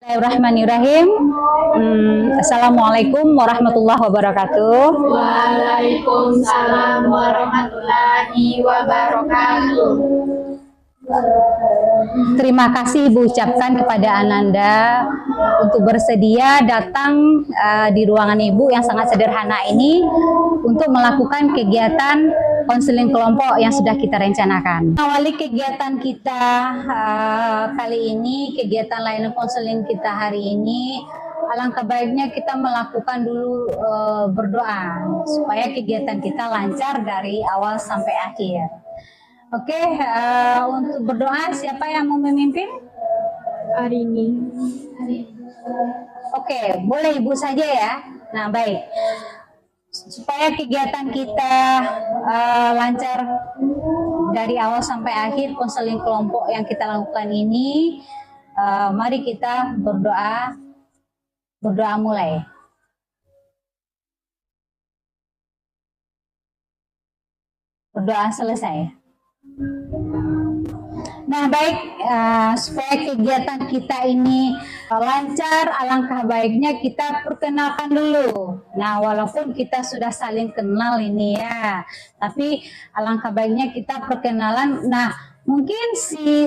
Bismillahirrahmanirrahim. Assalamualaikum warahmatullahi wabarakatuh. Waalaikumsalam warahmatullahi wabarakatuh. Terima kasih Ibu ucapkan kepada Ananda untuk bersedia datang di ruangan Ibu yang sangat sederhana ini untuk melakukan kegiatan konseling kelompok yang sudah kita rencanakan. Awali kegiatan kita kali ini, kegiatan layanan konseling kita hari ini, alangkah baiknya kita melakukan dulu berdoa supaya kegiatan kita lancar dari awal sampai akhir. Oke, untuk berdoa siapa yang mau memimpin? Arini. Oke, boleh Ibu saja ya. Nah, baik. Supaya kegiatan kita lancar dari awal sampai akhir konseling kelompok yang kita lakukan ini, mari kita berdoa. Berdoa mulai. Berdoa selesai. Nah baik, supaya kegiatan kita ini lancar, alangkah baiknya kita perkenalkan dulu. Nah walaupun kita sudah saling kenal ini ya, tapi alangkah baiknya kita perkenalan. Nah mungkin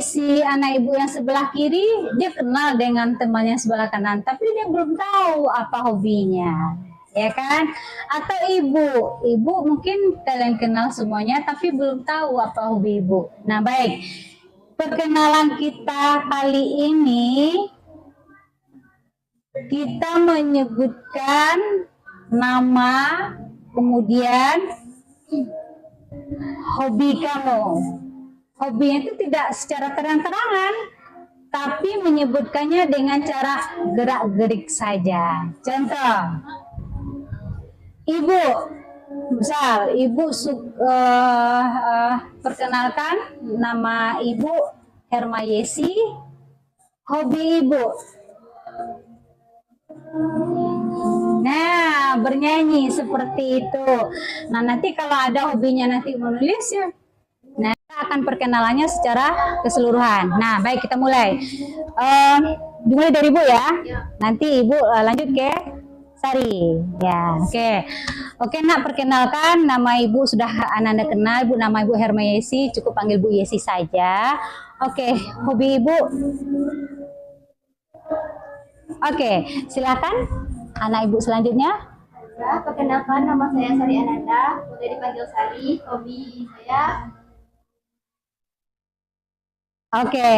si anak ibu yang sebelah kiri dia kenal dengan temannya sebelah kanan, tapi dia belum tahu apa hobinya. Ya kan? Atau ibu mungkin kalian kenal semuanya tapi belum tahu apa hobi ibu. Nah baik, perkenalan kita kali ini kita menyebutkan nama, kemudian hobi kamu. Hobinya itu tidak secara terang-terangan, tapi menyebutkannya dengan cara gerak-gerik saja. Contoh, Ibu, misal Ibu perkenalkan nama Ibu Hermayesi, hobi Ibu. Nah, bernyanyi seperti itu. Nah, nanti kalau ada hobinya nanti menulis ya. Nah, kita akan perkenalannya secara keseluruhan. Nah, baik kita mulai. Dimulai dari Ibu ya. Nanti Ibu lanjut ke Sari, ya, oke nak, perkenalkan nama Ibu sudah Ananda kenal, Ibu nama Ibu Hermayesi, cukup panggil Bu Yesi saja. Oke, hobi Ibu. Oke, silakan anak Ibu selanjutnya. Ya, perkenalkan nama saya Sari Ananda, boleh dipanggil Sari. Hobi saya. Oke,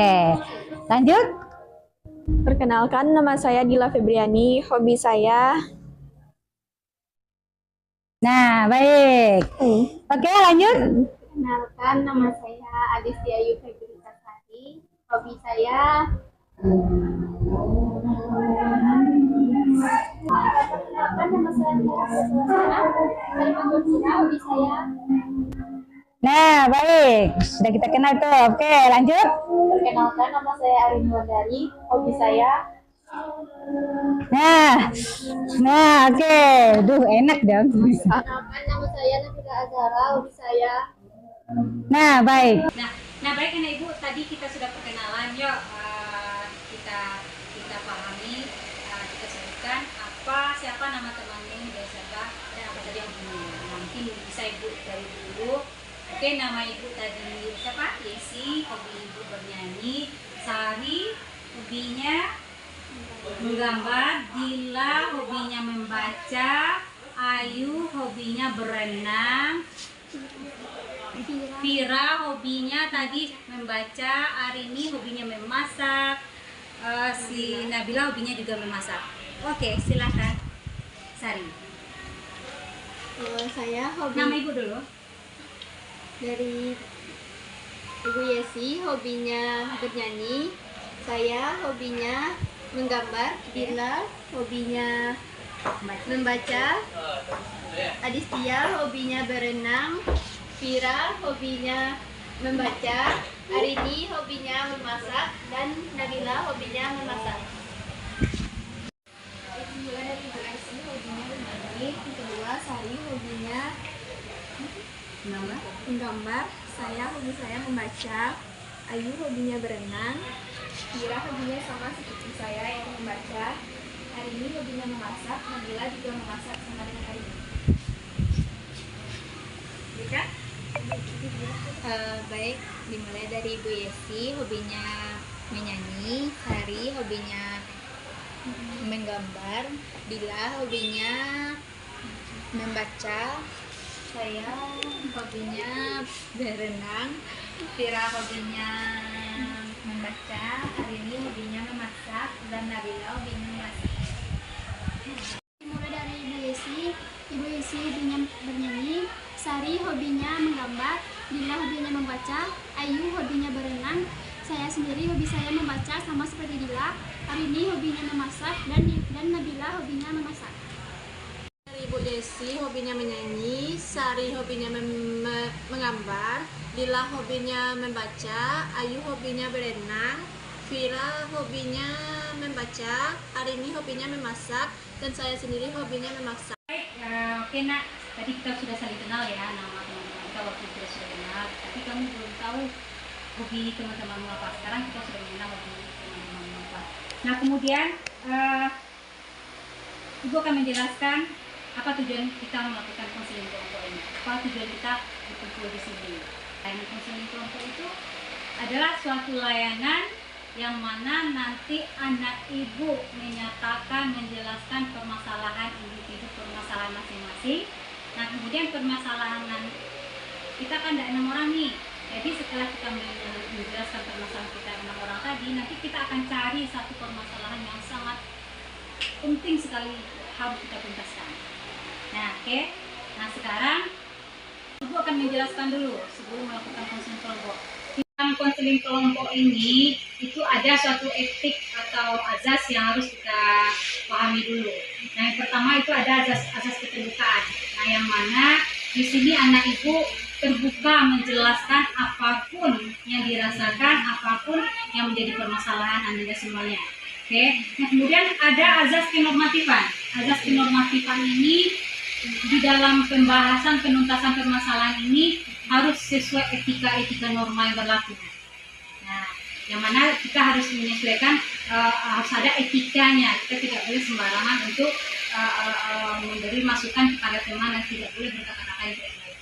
lanjut. Perkenalkan, nama saya Dila Febriani, hobi saya. Nah, baik. Oke, lanjut. Perkenalkan, nama saya Adistia Ayu Febritasari, hobi saya. Perkenalkan, nama saya hobi saya. Nah, baik. Sudah kita kenal tuh. Oke, lanjut. Perkenalkan, nama saya Arini Wandari, hobi saya. Nah, oke. Duh, enak dong. Perkenalkan, nama saya Nabila Azhara, hobi saya. Nah, baik. Nah, baik anak Ibu, tadi kita sudah perkenalan. Yuk, kita pahami, kita sebutkan siapa nama temannya dari siapa dan apa tadi yang hobinya. Nanti bisa Ibu dari dulu. Oke, nama Ibu tadi siapa? Yesi, hobi Ibu bernyanyi. Sari, hobinya menggambar. Dila, hobinya membaca. Ayu, hobinya berenang. Vira, hobinya tadi membaca. Arini, hobinya memasak. Si Nabila, hobinya juga memasak. Oke, silakan. Sari. Saya hobi. Nama Ibu dulu. Dari Ibu Yesi, hobinya bernyanyi. Saya hobinya menggambar. Dila hobinya membaca. Adistia hobinya berenang. Vira hobinya membaca. Arini hobinya memasak. Dan Nabila hobinya memasak. Kedua dari Ibu Yesi hobinya bernyanyi. Kedua Sari hobinya menggambar. Hobi saya membaca. Ayu hobinya berenang. Vira hobinya sama seperti saya, yaitu membaca. membaca. Hari ini hobinya memasak. Nabila juga memasak sama dengan hari ini. Dika? Baik, dimulai dari Ibu Yesi, hobinya menyanyi. Sari, hobinya menggambar. Dila, hobinya membaca. Saya hobinya berenang. Vira hobinya membaca. Hari ini hobinya memasak. Dan Nabila hobinya memasak. Mulai dari Ibu Yesi hobinya bernyanyi, Sari hobinya menggambar, Dila hobinya membaca, Ayu hobinya berenang, saya sendiri hobi saya membaca sama seperti Dila, Arini hobinya memasak, dan Nabila hobinya memasak. Dari Ibu Desi hobinya menyanyi, Sari hobinya menggambar, Dila hobinya membaca, Ayu hobinya berenang, Vira hobinya membaca, Arini hobinya memasak, dan saya sendiri hobinya memasak. Oke nak, tadi kita sudah saling kenal ya nama teman-teman kita waktu kita sudah kenal, tapi kamu belum tahu hobi teman-temanmu apa. Sekarang kita sudah mengenal hobi teman-temanmu apa. Nah kemudian Ibu akan menjelaskan apa tujuan kita melakukan konseling kelompok ini, apa tujuan kita berkumpul di sini. Layanan konseling kelompok itu adalah suatu layanan yang mana nanti anak ibu menyatakan, menjelaskan permasalahan individu, permasalahan masing-masing. Nah kemudian permasalahan kita kan ada 6 orang nih, jadi setelah kita menjelaskan permasalahan kita 6 orang tadi, nanti kita akan cari satu permasalahan yang sangat penting sekali harus kita tuntaskan. Nah oke, nah sekarang ibu akan menjelaskan dulu sebelum melakukan konseling kelompok. Dalam konseling kelompok ini itu ada suatu etik atau azas yang harus kita pahami dulu. Nah yang pertama itu ada azas keterbukaan. Nah yang mana di sini anak ibu terbuka menjelaskan apapun yang dirasakan, apapun yang menjadi permasalahan anda semuanya. Oke. Nah kemudian ada azas kenormatifan. Azas kenormatifan ini di dalam pembahasan penuntasan permasalahan ini harus sesuai etika-etika norma yang berlaku. Nah, yang mana kita harus menyesuaikan, harus ada etikanya. Kita tidak boleh sembarangan untuk memberi masukan kepada teman dan tidak boleh berkata-kata yang tidak baik.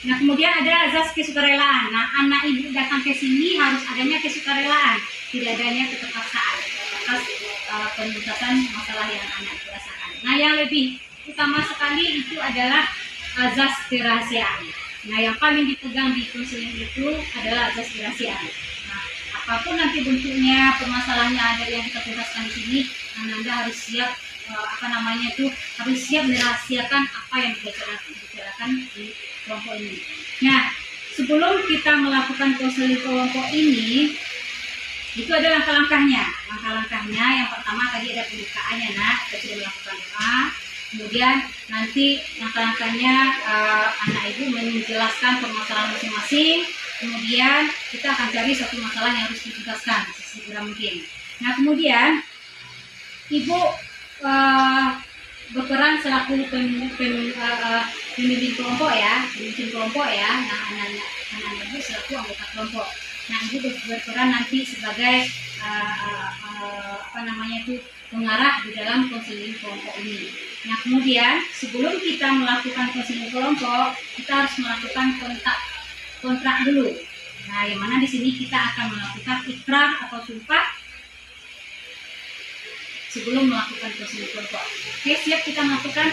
Nah, kemudian ada azas kesukarelaan. Nah, anak ibu datang ke sini harus adanya kesukarelaan, tidak adanya keterpaksaan atas penuntasan masalah yang anak ibu rasakan. Nah, yang lebih utama sekali itu adalah azas kerahasiaan. Nah, yang paling dipegang di konseling itu adalah azas kerahasiaan. Nah, apapun nanti bentuknya, permasalahannya ada yang kita tuntaskan di sini, Anda harus siap harus siap merahasiakan apa yang dibicarakan di kelompok ini. Nah, sebelum kita melakukan konseling kelompok ini, itu ada langkah-langkahnya. Langkah-langkahnya yang pertama tadi ada pembukaannya, nak. Kita sudah melakukan doa. Kemudian nanti langkah-langkahnya anak ibu menjelaskan permasalahan masing-masing. Kemudian kita akan cari satu masalah yang harus dituntaskan sesegera mungkin. Nah kemudian ibu berperan selaku pemimpin kelompok ya, pemimpin kelompok ya. Nah anak ibu selaku anggota kelompok. Nah ibu berperan nanti sebagai pengarah di dalam konseling kelompok ini. Nah kemudian sebelum kita melakukan konseling kelompok, kita harus melakukan kontrak dulu. Nah yang mana di sini kita akan melakukan ikrar atau sumpah sebelum melakukan konseling kelompok. Oke, siap kita melakukan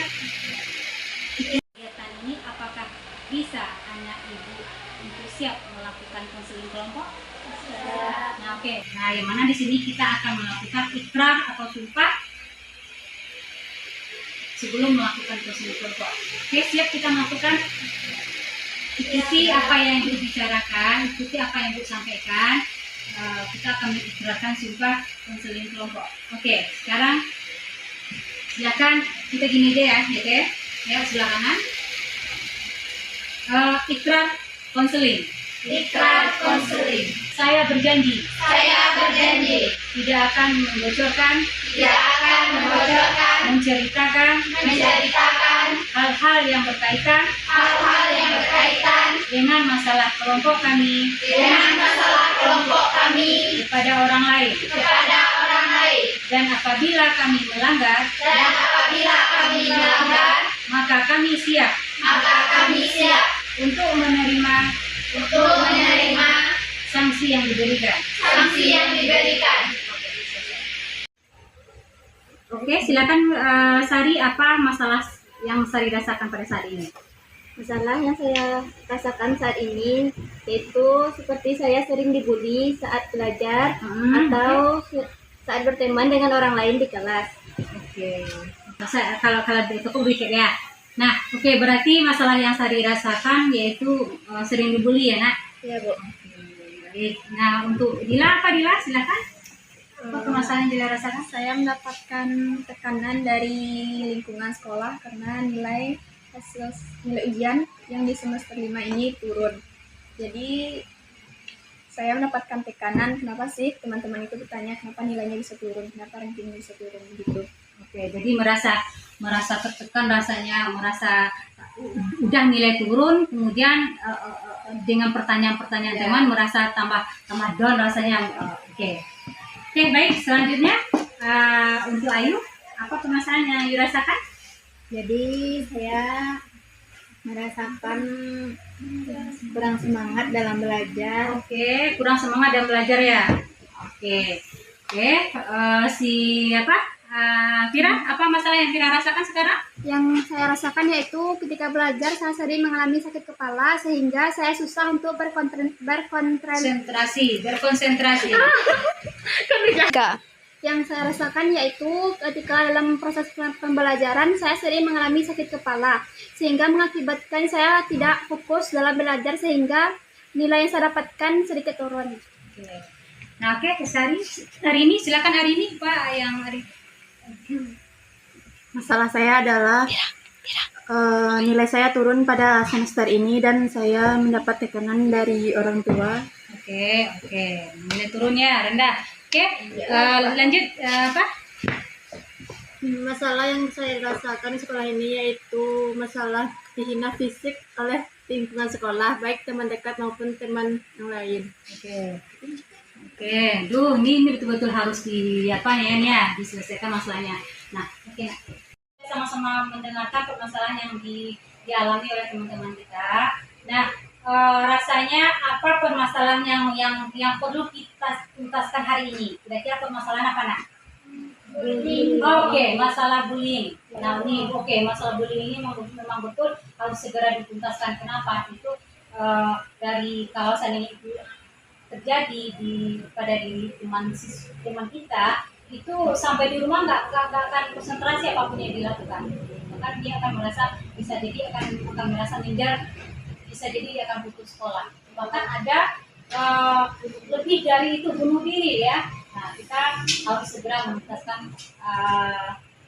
kegiatan ini. Apakah bisa anak ibu untuk siap melakukan konseling kelompok? Nah, oke. Nah, yang mana di sini kita akan melakukan ikrar atau sumpah sebelum melakukan konseling kelompok. Oke, siap kita melakukan. Ikuti apa yang dibicarakan, ikuti apa yang disampaikan. Kita akan mengikrarkan sumpah konseling kelompok. Oke, sekarang silakan kita gini deh ya, oke? Ya, sebelah kanan. Ikrar konseling. Ikrar konseling. Saya berjanji Tidak akan membocorkan, menceritakan hal-hal yang berkaitan dengan masalah kelompok kami kepada orang lain. Dan apabila kami melanggar, maka kami siap untuk menerima sanksi yang diberikan. Oke, silakan Sari, apa masalah yang Sari rasakan pada saat ini? Masalah yang saya rasakan saat ini yaitu seperti saya sering dibully saat belajar atau saat berteman dengan orang lain di kelas. Oke. Kalau itu kok berikut ya. Nah, oke, berarti masalah yang Sari rasakan yaitu sering dibully ya, Nak? Ya, Bu. Baik. Nah, untuk Dila, apa Dila? Silakan. Apa permasalahan yang Dila rasakan? Saya mendapatkan tekanan dari lingkungan sekolah karena nilai ujian yang di semester 5 ini turun. Jadi saya mendapatkan tekanan, kenapa sih teman-teman itu bertanya kenapa nilainya bisa turun, kenapa rankingnya bisa turun gitu. Oke, jadi merasa tertekan rasanya, merasa udah nilai turun, kemudian dengan pertanyaan-pertanyaan teman merasa tambah down rasanya. Oke, baik, selanjutnya untuk Ayu, apa permasalahan yang dirasakan? Jadi saya merasakan kurang semangat dalam belajar. Oke, kurang semangat dalam belajar ya. Oke, Fira, apa masalah yang Fira rasakan sekarang? Yang saya rasakan yaitu ketika belajar saya sering mengalami sakit kepala sehingga saya susah untuk Berkonsentrasi. Yang saya rasakan yaitu ketika dalam proses pembelajaran saya sering mengalami sakit kepala sehingga mengakibatkan saya tidak fokus dalam belajar sehingga nilai yang saya dapatkan sedikit turun. Oke. Nah, hari ini silakan Pak yang hari. Masalah saya adalah nilai saya turun pada semester ini dan saya mendapat tekanan dari orang tua. Oke. Nilai turunnya rendah. Oke, lanjut apa? Masalah yang saya rasakan di sekolah ini yaitu masalah dihina fisik oleh lingkungan sekolah, baik teman dekat maupun teman yang lain. Oke, ini betul-betul harus diselesaikan masalahnya. Nah, oke. Sama-sama mendengarkan permasalahan yang dialami oleh teman-teman kita. Nah, rasanya apa permasalahan yang perlu kita tuntaskan hari ini? Kira-kira permasalahan apa, Nak? Oke, masalah bullying. Nah, masalah bullying ini memang betul harus segera dituntaskan. Kenapa? Itu dari kawasan ini terjadi pada diri teman kita itu sampai di rumah nggak akan konsentrasi apapun yang dilakukan. Bahkan dia akan merasa bisa jadi akan merasa minder, bisa jadi dia akan putus sekolah. Bahkan ada lebih dari itu bunuh diri ya. Nah, kita harus segera menuntaskan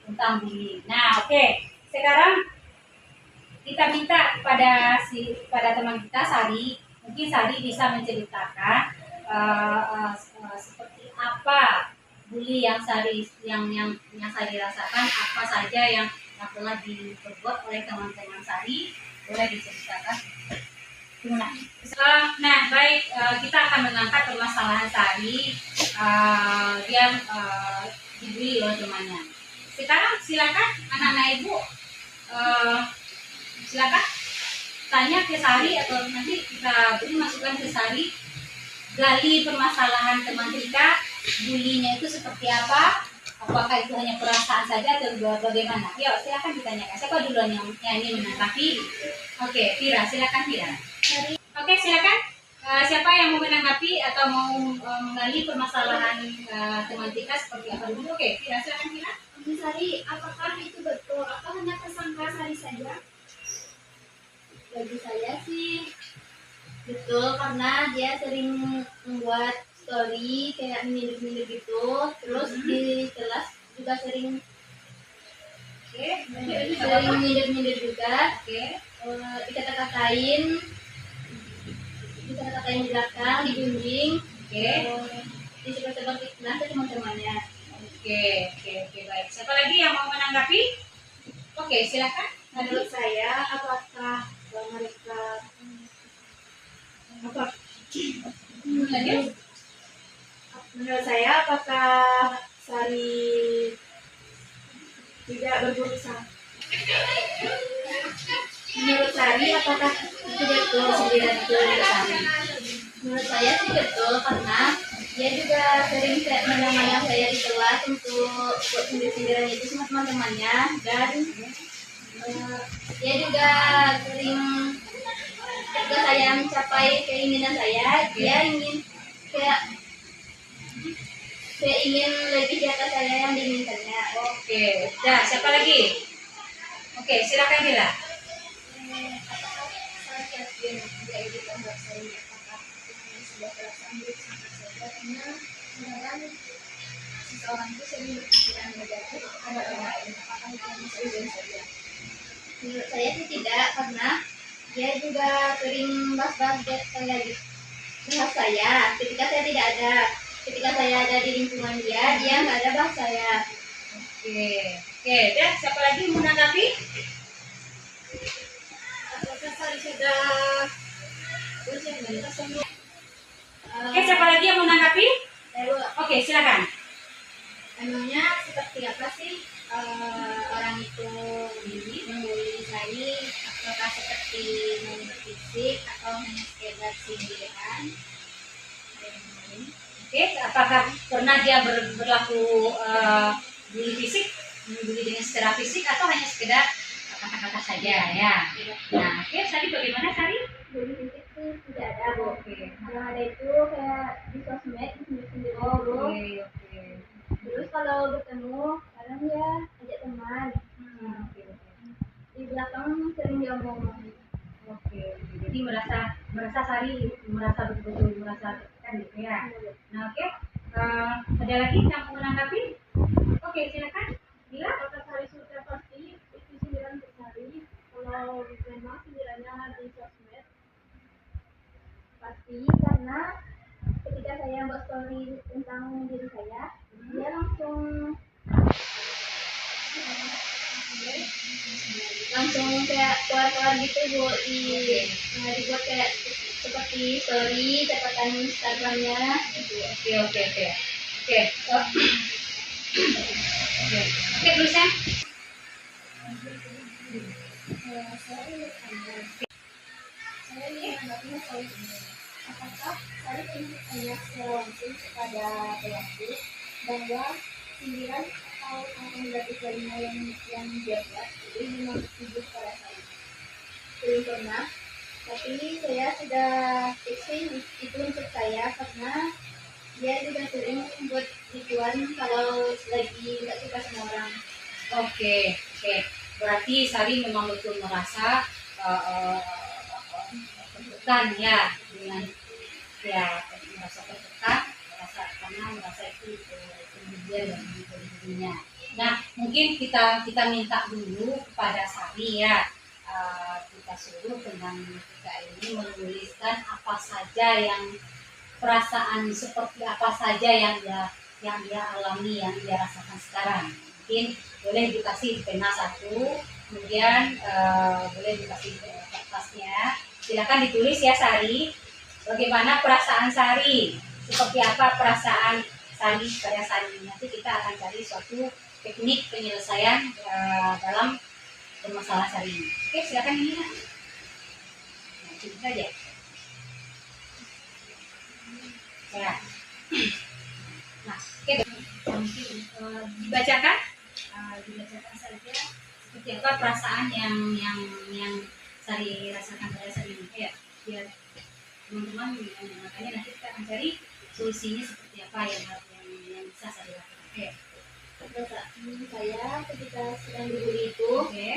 tentang bullying. Nah, sekarang kita minta pada teman kita Sari, mungkin Sari bisa menceritakan seperti apa bully yang Sari rasakan, apa saja yang telah diperbuat oleh teman-teman Sari, boleh diceritakan. Nah, baik, kita akan mengangkat permasalahan Sari yang dibully oleh temannya. Sekarang silakan anak-anak ibu, silakan tanya ke Sari atau nanti kita beri masukan ke Sari, gali permasalahan teman kita, bulinya itu seperti apa, apakah itu hanya perasaan saja atau bagaimana? Yuk, silakan ditanyakan. Siapa duluan yang ingin menanggapi? Oke, Fira, silakan Fira. Oke, silakan. Siapa yang mau menanggapi atau mau menggali permasalahan teman kita seperti apa dulu? Oke, Fira, silakan Fira. Sari, apakah itu betul? Apa hanya tersangka Sari saja? Bagi saya sih betul, karena dia sering membuat story kayak milir-milir gitu, terus di kelas juga sering milir-milir juga, dikata-katain di belakang, dibimbing, disebar-sebar fitnah ke teman-temannya. Oke, baik. Siapa lagi yang mau menanggapi? Oke, silakan. Menurut saya, apakah mereka menurut saya apakah Sari tidak berusaha. Menurut Sari, apakah itu betul sindiran itu dari Sari? Menurut saya sih betul, karena dia juga sering menemani saya di kelas untuk sindir-sindiran itu sama teman-temannya, dan dia juga sering ketika saya mencapai keinginan dia ingin saya ingin lebih di atas saya yang diinginkannya. Oke, nah siapa lagi? Oke, silakan Dila. Apakah saat yakin tidak itu membuat saya apakah sudah terasa mirip sama saya karena kadang seseorang itu sering berpikiran negatif pada orang lain, apakah itu bisa dari saya? Menurut saya sih tidak, karena dia juga sering bahas-bahas saya ketika saya tidak ada. Ketika saya ada di lingkungan dia nggak ada bahas saya. Oke, dan siapa lagi mau menanggapi? Apakah Sari sudah Oke, siapa lagi yang mau menanggapi? Oke, silakan. Emangnya seperti apa sih orang itu membuli saya? Apakah seperti membuli fisik atau hanya sekedar sindiran? Oke, apakah pernah dia berlaku bully fisik, membuli dengan secara fisik atau hanya sekedar kata-kata saja ya? Nah, oke, tadi bagaimana Sari? Bully fisik sih tidak ada, Bu. Oke. Yang ada itu kayak di sosmed sendiri-sendiri Oh, dulu. oke. Terus kalau bertemu kadang dia ajak teman. Oke. Di belakang sering diomong. Oke, jadi merasa Sari merasa betul-betul merasa tertekan gitu ya. Nah, oke. Ada lagi yang mau menanggapi? Oke, silakan. Bila Apakah Sari sudah pasti itu sindiran untuk Sari? Kalau memang sindirannya di sosmed pasti, karena ketika saya buat story tentang diri saya, dia langsung kayak keluar gitu, Bu, dibuat kayak seperti story catatan Instagramnya. Oke. Oke, tulisan. Saya ingin menanggapi soal ini. Apakah saya ingin bertanya secara langsung kepada pelaku bahwa sindiran atau kata negatif lainnya yang dia buat itu memang setuju pada saya? Belum pernah, tapi saya sudah fixing itu untuk saya, karena dia juga sering buat gituan kalau lagi nggak suka sama orang. Oke. Berarti Sari memang betul merasa tertekan ya dengan merasa tertekan, merasa itu kemudian dari dirinya. Nah, mungkin kita minta dulu kepada Sari ya, kita suruh dengan kita ini menuliskan apa saja yang perasaan seperti apa saja yang dia alami, yang dia rasakan sekarang. Mungkin boleh dikasih pena satu, kemudian boleh dikasih kertasnya. Silakan ditulis ya Sari, bagaimana perasaan Sari, seperti apa perasaan Sari pada saat ini. Nanti kita akan cari suatu teknik penyelesaian dalam permasalahan Sari ini. Oke, silakan ini. Nah, itu saja. Ya. Nah, oke. Dibacakan saja seperti apa perasaan yang Sari rasakan pada saat ini. Ya, biar teman-teman makanya nanti kita akan cari solusinya seperti apa yang bisa Sari lakukan. Oke. Saat ini saya ketika sedang dibully itu,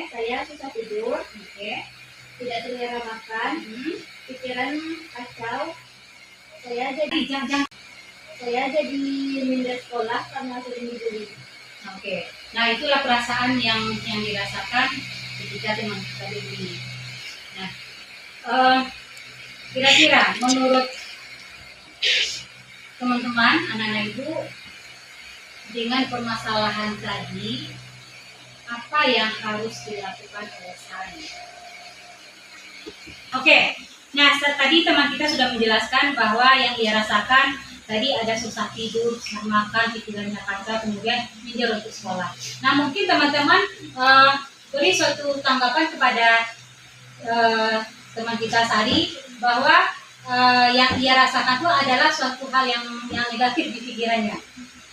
saya susah tidur, tidak selera makan, pikiran kacau. Saya jadi minder sekolah karena sering dibully. Oke. Nah, itulah perasaan yang dirasakan ketika teman kita dibully. Nah, kira-kira menurut teman-teman, anak-anak ibu, dengan permasalahan tadi, apa yang harus dilakukan oleh Sari? Oke. Nah, tadi teman kita sudah menjelaskan bahwa yang dia rasakan Tadi ada susah tidur, susah makan, pikirannya kacau, kemudian minder untuk sekolah. Nah, mungkin teman-teman beri suatu tanggapan kepada teman kita Sari bahwa yang ia rasakan itu adalah suatu hal yang negatif di pikirannya.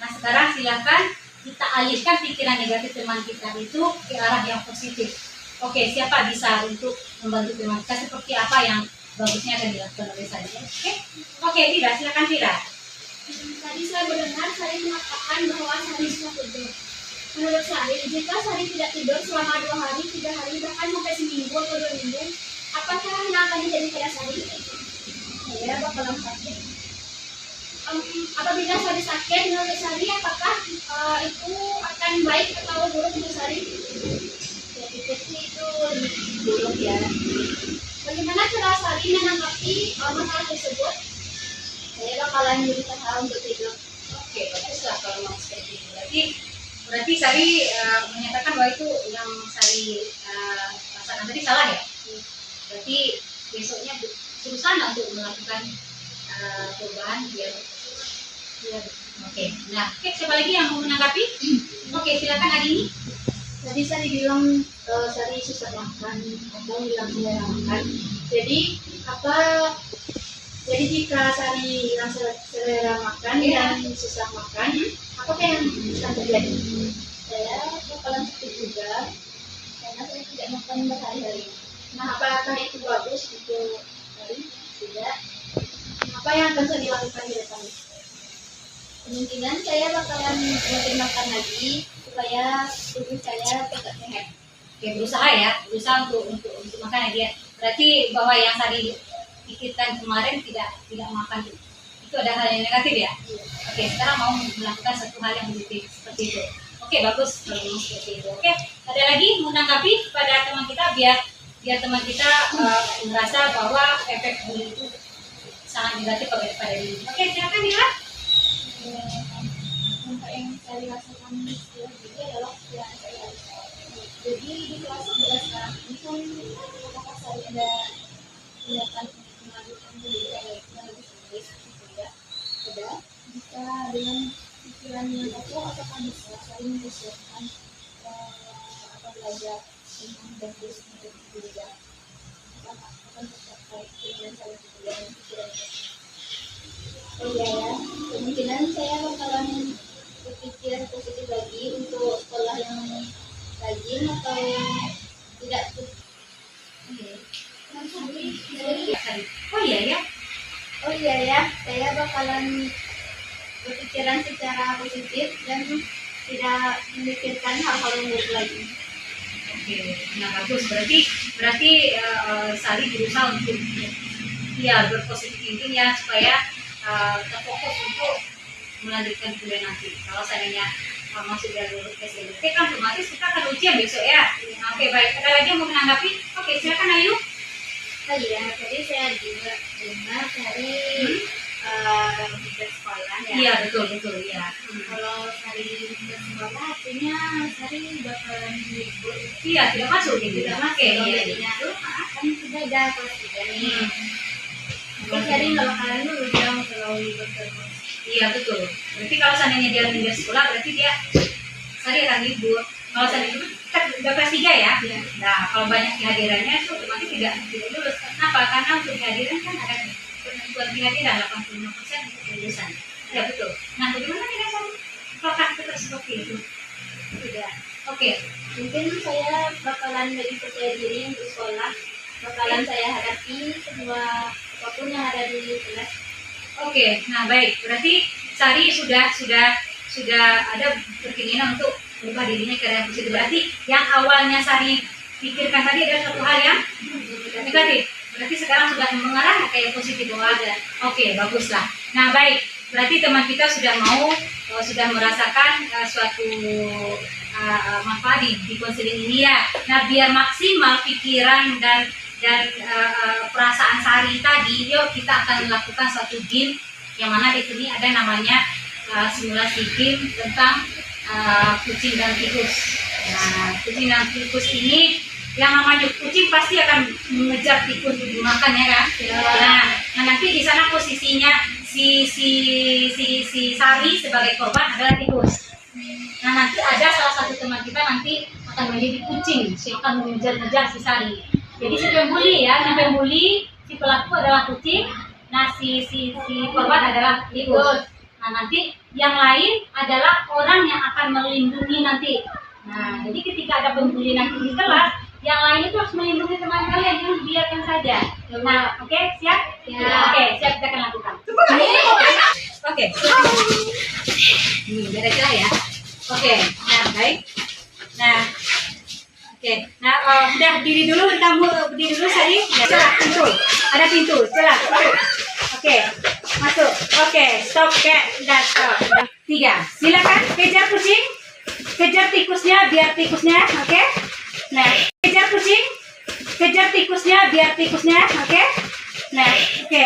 Nah, sekarang silakan kita alihkan pikiran negatif teman kita itu ke arah yang positif. Oke, siapa bisa untuk membantu teman kita, seperti apa yang bagusnya akan dilakukan oleh Sari? Oke, Tira, silakan Tira. Tadi saya mendengar Sari mengatakan bahwa Sari suka tidur. Menurut Sari, jika Sari tidak tidur selama 2 hari, 3 hari, bahkan sampai seminggu atau 2 minggu, apakah yang akan terjadi pada Sari? Saya bakalan sakit. Apabila Sari sakit, menurut Sari, apakah itu akan baik atau buruk untuk Sari? Ya pikir sih itu buruk ya. Bagaimana cara Sari menanggapi masalah tersebut? Saya bakalan berusaha untuk tidur. Oke, baguslah kalau mau seperti itu. Berarti Sari menyatakan bahwa itu yang Sari rasakan tadi salah ya? Berarti besoknya berusaha untuk melakukan perubahan biar oke. Nah, siapa lagi yang mau menanggapi? Oke, silakan Adini. Tadi Sari bilang Sari susah makan, atau bilang selera makan. Jadi jika Sari bilang selera makan dan susah makan, apakah yang akan terjadi? Saya bakalan sakit juga karena saya tidak makan berhari-hari. Nah, apakah itu bagus untuk Sari? Tidak. Apa yang akan Sari lakukan di depan? Kemungkinan saya bakalan rutin makan lagi supaya tubuh saya tetap sehat. Oke, berusaha untuk makan ya dia. Berarti bahwa yang tadi pikirkan kemarin tidak makan itu ada hal yang negatif ya. Oke, sekarang mau melakukan satu hal yang positif seperti itu. Oke, bagus kalau memang seperti itu. Oke, ada lagi mau menanggapi pada teman kita biar teman kita merasa bahwa efek bullying itu sangat negatif pada diri. Oke, silakan Mila. Dampak yang saya rasakan jadi adalah yang saya jadi di kelas 11 sekarang ini kan apakah saya ada tindakan melanjutkan pendidikan yang lebih serius gitu ya? Ada bisa dengan pikiran yang aku apakah bisa saling mempersiapkan atau belajar tentang bagus untuk pendidikan akan tercapai dengan saling pikiran Oh iya ya, kemungkinan saya bakalan berpikir positif lagi untuk sekolah yang rajin atau yang tidak. Oh iya ya. Oh iya ya, saya bakalan berpikiran secara positif dan tidak memikirkan hal-hal yang buruk lagi. Oke, nah bagus. Berarti Sari berusaha untuk ya berpositif thinking ya supaya terfokus untuk melanjutkan kuliah nanti. Kalau seandainya masuk jalur SBMPTN kan otomatis kita akan ujian besok ya. Oke, baik. Ada lagi yang mau menanggapi? Oke, silakan Ayu. Oh iya, tadi saya juga dengar dari sekolah ya. Iya, betul ya. Kalau Sari sekolah artinya Sari bakalan libur. Iya, tidak masuk gitu. Tidak masuk. Oke, Kalau iya. jadinya tuh kan sudah ada kelas 3 nih. Jadi Sari nggak bakalan lulus dong kalau libur terus. Iya, betul. Berarti kalau seandainya dia libur sekolah, berarti dia Sari akan libur. Kalau Sari libur, kita udah kelas 3 ya. Iya. Nah, kalau banyak kehadirannya itu otomatis tidak lulus. Kenapa? Karena untuk kehadiran kan ada penentuan kehadiran 85% untuk kelulusan. Ya betul. Nah, bagaimana dengan Sari? Apakah tetap seperti itu? Tidak. Oke. Mungkin saya bakalan lebih percaya diri untuk sekolah. Bakalan saya hadapi semua apapun yang ada di kelas. Oke, nah baik. Berarti Sari sudah ada berkeinginan untuk berubah dirinya ke arah positif. Berarti yang awalnya Sari pikirkan tadi adalah satu hal yang negatif. Berarti sekarang sudah mengarah ke yang positif bahwa ada. Oke, baguslah. Nah baik. Berarti teman kita sudah merasakan suatu manfaat di konseling ini ya. Nah biar maksimal pikiran dan perasaan Sari tadi, yuk kita akan melakukan suatu game yang mana di sini ada namanya simulasi game tentang kucing dan tikus. Nah, kucing dan tikus ini yang namanya kucing pasti akan mengejar tikus untuk dimakan ya kan? Nah nanti di sana posisinya si Sari sebagai korban adalah tikus. Nah, nanti ada salah satu teman kita nanti akan menjadi kucing, akan mengejar-ngejar si Sari. Jadi si pembuli, si pelaku adalah kucing. Nah, si korban adalah tikus. Nah, nanti yang lain adalah orang yang akan melindungi nanti. Nah, jadi ketika ada pembuli nanti di kelas, yang lain itu harus melindungi teman kalian, yang biarkan saja. Nah, oke, siap? Ya. Oke, siap, kita akan lakukan. Oke. Ini beda celah ya. Oke, nah baik. Nah, oke. Nah, udah berdiri dulu, kamu berdiri dulu Sari. Ya, celah, pintu. Ada pintu, celah. Oke, masuk. Oke, stop, udah stop. 3. Silakan kejar kucing. Kejar tikusnya biar tikusnya, oke? Nah, kejar kucing. Kejar tikusnya biar tikusnya, oke? Nah, oke.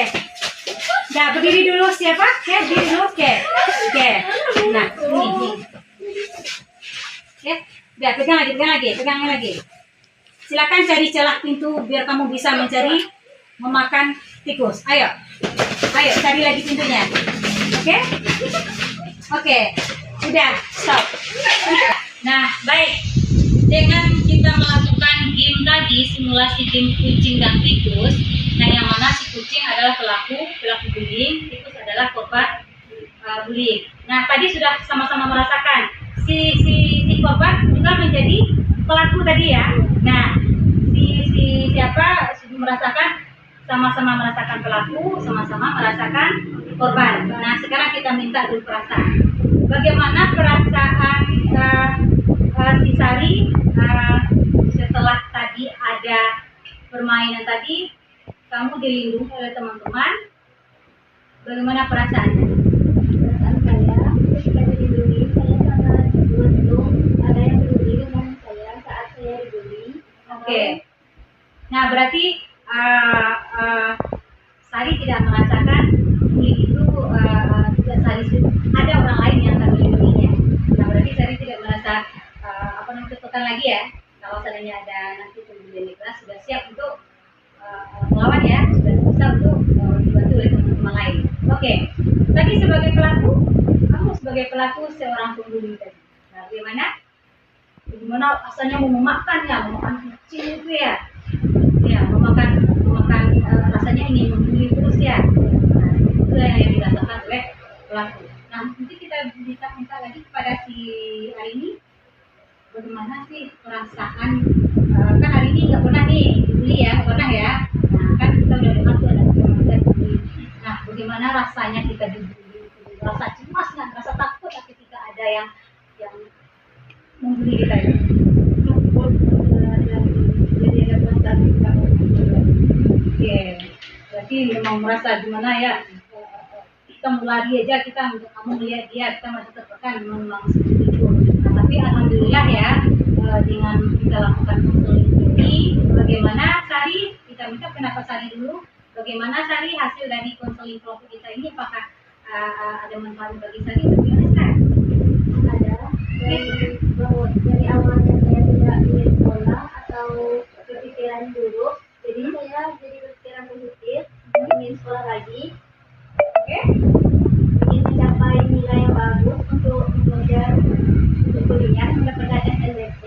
Nah, berdiri dulu siapa? Oke, berdiri dulu. Oke. Nah, ini. Oke. Udah, pegang lagi. Silakan cari celah pintu biar kamu bisa mencari memakan tikus. Ayo, cari lagi pintunya. Oke. Udah, stop. Nah, baik. Dengan kita melakukan game tadi, simulasi game kucing dan tikus, nah yang mana si kucing adalah pelaku bullying, tikus adalah korban bullying. Nah, tadi sudah sama-sama merasakan si korban juga menjadi pelaku tadi ya. Nah, si siapa merasakan, sama-sama merasakan pelaku, sama-sama merasakan korban. Nah, sekarang kita minta dulu perasaan. Bagaimana perasaan si Sari setelah tadi ada permainan tadi, kamu dilindungi oleh teman-teman? Bagaimana perasaannya? Perasaan saya ketika dilindungi, saya sangat beruntung ada yang peduli dengan saya saat saya dibully. Oke. Nah, berarti Sari tidak merasakan bully itu ada orang lain yang akan melindunginya. Nah, berarti Sari tidak merasa ketakutan lagi ya. Kalau seandainya ada nanti pembelian di kelas, sudah siap untuk melawan ya, sudah bisa untuk dibantu oleh teman-teman lain. Oke. Tadi sebagai pelaku, kamu sebagai pelaku seorang pembuli tadi. Nah, bagaimana asalnya mau memakan kucing itu ya? Ya, memakan rasanya ingin membuli terus ya. Nah, itu yang dirasakan oleh pelaku. Nah, nanti kita bisa minta lagi kepada si hari ini, bagaimana sih perasaan, kan hari ini nggak pernah nih dibully ya, nggak pernah ya. Nah, kan kita udah dengar tuh ada dibully. Nah, bagaimana rasanya kita dibully? Rasa cemas nggak? Rasa takut ketika ada yang membully kita ya? Oke, berarti memang merasa gimana ya? Kita mau lari aja, kamu melihat dia, kita masih tertekan, memang seperti itu. Nah, tapi alhamdulillah ya, dengan kita lakukan konseling ini, bagaimana Sari? Kita minta pendapat Sari dulu. Bagaimana Sari hasil dari konseling kelompok kita ini? Apakah ada manfaat bagi Sari? Bagaimana Sari? Ada. Dari awalnya saya tidak ingin sekolah atau berpikiran buruk, jadi saya jadi berpikiran positif, ingin sekolah lagi. Ingin mencapai nilai yang bagus untuk belajar, untuk kuliah, mendapatkan SNBP.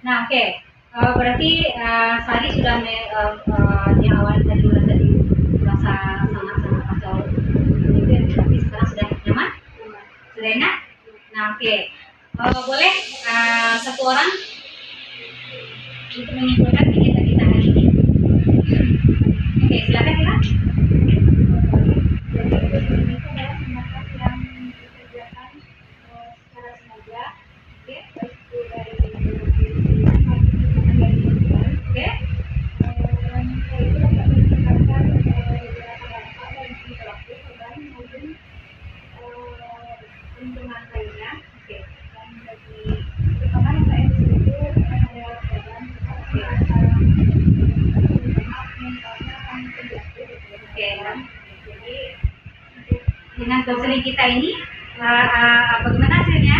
Nah, oke. Berarti Sari sudah yang awal tadi merasa sangat kacau, tapi sekarang sudah nyaman, sudah enak. Nah, oke. Boleh satu orang untuk menyimpulkan kegiatan kita hari ini. Oke, silakan ya. Dengan konseling kita ini, bagaimana hasilnya?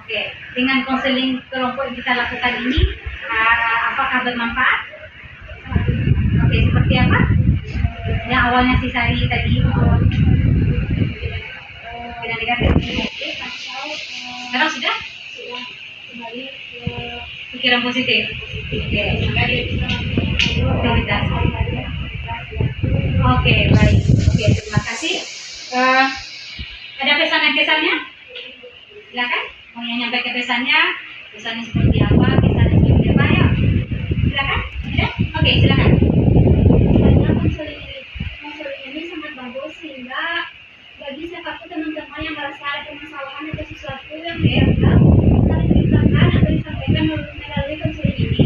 Oke. dengan konseling kelompok yang kita lakukan ini, apakah bermanfaat? Oke, seperti apa? Yang awalnya si Sari tadi tidak negatif. Sekarang sudah kembali ke pikiran positif. Oke, aktivitas. Oke, baik. Oke, terima kasih. Ada pesan-kesannya? Silakan. Mau yang nyampaikan pesannya seperti apa? Kesannya seperti apa? Ya. Silakan. Ada? Oke, silakan. Karena konseling ini sangat bagus sehingga bagi siapapun teman-teman yang merasa ada permasalahan atau sesuatu yang dianggap bisa diceritakan atau disampaikan melalui konseling ini.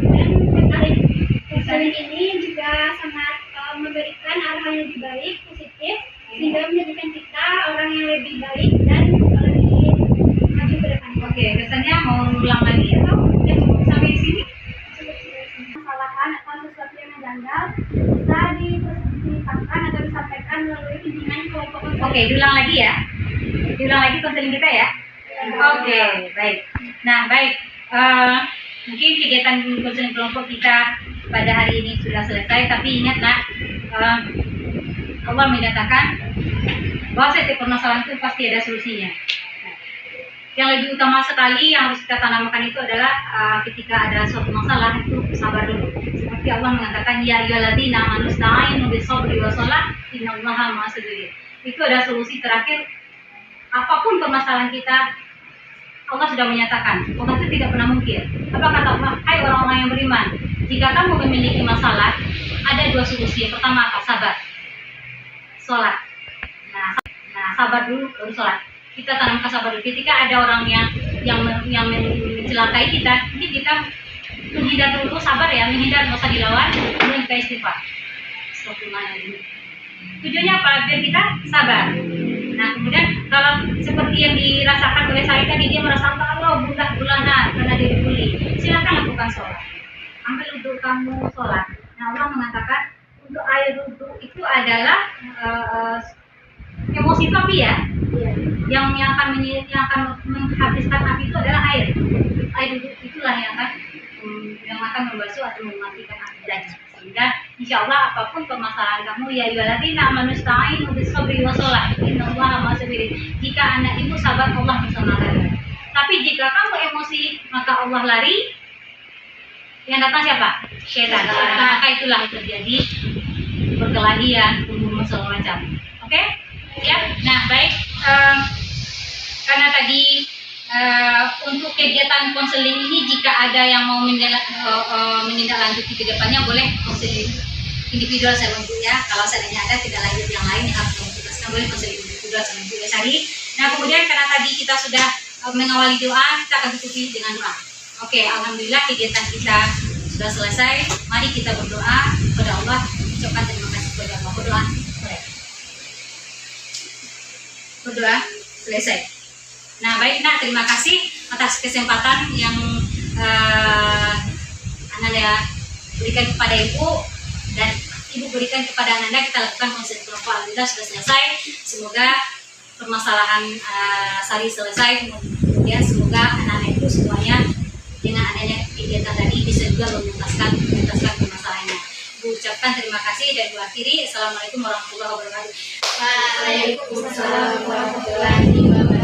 Dan konseling ini juga sangat memberikan arahan yang lebih baik, positif, sehingga menjadikan kita orang yang lebih baik dan lebih maju ke depan. Oke, kesannya mau ulang lagi atau ya cukup sampai di sini? Kesalahan atau sesuatu yang janggal bisa diceritakan atau disampaikan melalui pimpinan kelompok konseling. Oke, diulang lagi ya. Diulang lagi konseling kita ya. Oke, baik. Nah, baik. Mungkin kegiatan konseling kelompok kita pada hari ini sudah selesai, tapi ingat nak, Allah menyatakan bahwa setiap permasalahan itu pasti ada solusinya. Nah, yang lebih utama sekali yang harus kita tanamkan itu adalah ketika ada suatu masalah itu sabar dulu. Seperti Allah mengatakan, ya ayyuhalladzina amanu ista'inu bis-sabri was-shalah innallaha ma'as-sabirin. Itu ada solusi terakhir. Apapun permasalahan kita, Allah sudah menyatakan, Allah itu tidak pernah mungkir. Apa kata Allah? Hai orang-orang yang beriman, jika kamu memiliki masalah, ada dua solusi. Yang pertama apa? Sabar. Sholat. Nah, sabar dulu baru sholat. Kita tanamkan sabar dulu. Ketika ada orang yang mencelakai kita, ini kita menghindar dulu, sabar ya, menghindar, nggak usah dilawan, kemudian kita istighfar. Astagfirullahaladzim. Tujuannya apa? Biar kita sabar. Nah, kemudian kalau seperti yang dirasakan oleh saya tadi, dia merasa Allah gundah gulana karena dia dibully, silakan lakukan sholat. Ambil wudhu kamu sholat. Nah, Allah mengatakan untuk air wudhu itu adalah emosi itu api ya. Yang akan menghabiskan api itu adalah air. Air wudhu itulah yang akan membasuh atau mematikan api tadi. Sehingga insya Allah apapun permasalahan kamu, ya ayyuhalladzina amanu ista'inu bis-sabri was-shalah innallaha ma'as-sabirin. Jika anak ibu sabar, Allah bersama kalian. Tapi jika kamu emosi, maka Allah lari. Yang datang siapa? Syaitan. Maka itulah yang terjadi perkelahian, pembunuhan segala macam. Oke? Ya. Nah, baik. Karena tadi untuk kegiatan konseling ini, jika ada yang mau menindaklanjuti ke depannya, boleh konseling individual saya bantu ya. Kalau seandainya ada tidak lanjut yang lain yang harus dilakukan, boleh konseling individual saya bantu ya Sari. Nah, kemudian karena tadi kita sudah mengawali doa, kita akan tutupi dengan doa. Oke, alhamdulillah kegiatan kita sudah selesai. Mari kita berdoa kepada Allah, ucapkan terima kasih kepada Allah. Berdoa selesai. Nah, baik nak, terima kasih atas kesempatan yang Ananda berikan kepada Ibu dan Ibu berikan kepada Ananda. Kita lakukan konseling kelompok, alhamdulillah sudah selesai. Semoga permasalahan Sari selesai, kemudian semoga anak-anak itu semuanya dengan adanya kegiatan tadi bisa juga menuntaskan permasalahannya. Ibu ucapkan terima kasih dan ibu akhiri. Assalamualaikum warahmatullahi wabarakatuh. Waalaikumsalam warahmatullahi wabarakatuh.